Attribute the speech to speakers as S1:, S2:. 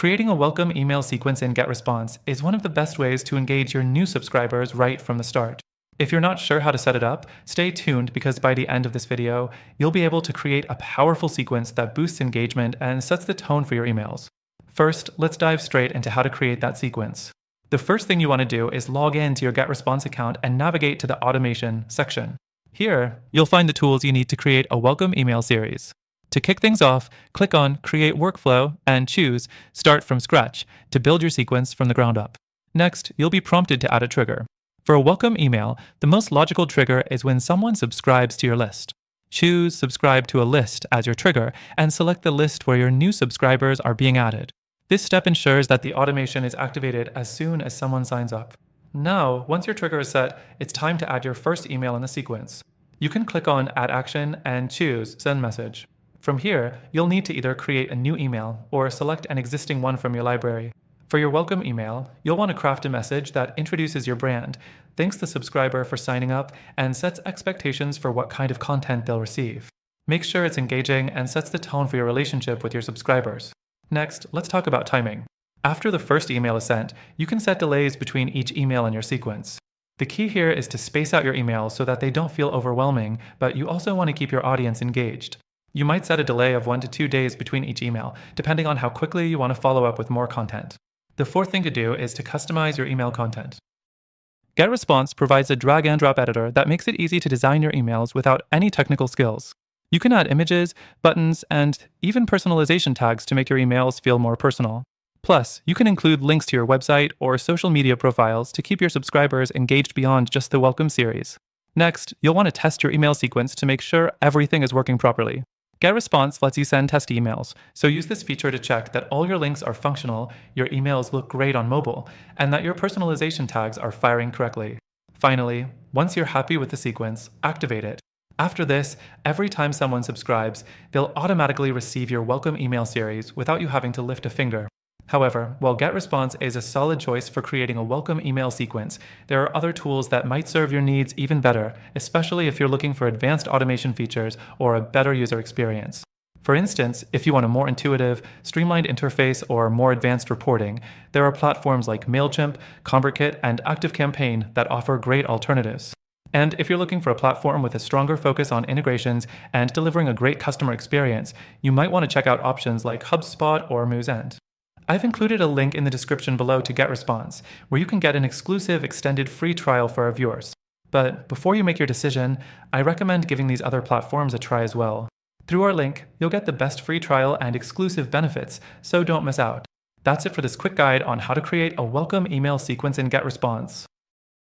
S1: Creating a welcome email sequence in GetResponse is one of the best ways to engage your new subscribers right from the start. If you're not sure how to set it up, stay tuned because by the end of this video, you'll be able to create a powerful sequence that boosts engagement and sets the tone for your emails. First, let's dive straight into how to create that sequence. The first thing you want to do is log in to your GetResponse account and navigate to the Automation section. Here, you'll find the tools you need to create a welcome email series. To kick things off, click on Create Workflow and choose Start from Scratch to build your sequence from the ground up. Next, you'll be prompted to add a trigger. For a welcome email, the most logical trigger is when someone subscribes to your list. Choose Subscribe to a List as your trigger and select the list where your new subscribers are being added. This step ensures that the automation is activated as soon as someone signs up. Now, once your trigger is set, it's time to add your first email in the sequence. You can click on Add Action and choose Send Message. From here, you'll need to either create a new email or select an existing one from your library. For your welcome email, you'll want to craft a message that introduces your brand, thanks the subscriber for signing up, and sets expectations for what kind of content they'll receive. Make sure it's engaging and sets the tone for your relationship with your subscribers. Next, let's talk about timing. After the first email is sent, you can set delays between each email in your sequence. The key here is to space out your emails so that they don't feel overwhelming, but you also want to keep your audience engaged. You might set a delay of 1 to 2 days between each email, depending on how quickly you want to follow up with more content. The fourth thing to do is to customize your email content. GetResponse provides a drag and drop editor that makes it easy to design your emails without any technical skills. You can add images, buttons, and even personalization tags to make your emails feel more personal. Plus, you can include links to your website or social media profiles to keep your subscribers engaged beyond just the welcome series. Next, you'll want to test your email sequence to make sure everything is working properly. GetResponse lets you send test emails, so use this feature to check that all your links are functional, your emails look great on mobile, and that your personalization tags are firing correctly. Finally, once you're happy with the sequence, activate it. After this, every time someone subscribes, they'll automatically receive your welcome email series without you having to lift a finger. However, while GetResponse is a solid choice for creating a welcome email sequence, there are other tools that might serve your needs even better, especially if you're looking for advanced automation features or a better user experience. For instance, if you want a more intuitive, streamlined interface or more advanced reporting, there are platforms like MailChimp, ConvertKit, and ActiveCampaign that offer great alternatives. And if you're looking for a platform with a stronger focus on integrations and delivering a great customer experience, you might want to check out options like HubSpot or Moozend. I've included a link in the description below to GetResponse, where you can get an exclusive extended free trial for our viewers. But before you make your decision, I recommend giving these other platforms a try as well. Through our link, you'll get the best free trial and exclusive benefits, so don't miss out. That's it for this quick guide on how to create a welcome email sequence in GetResponse.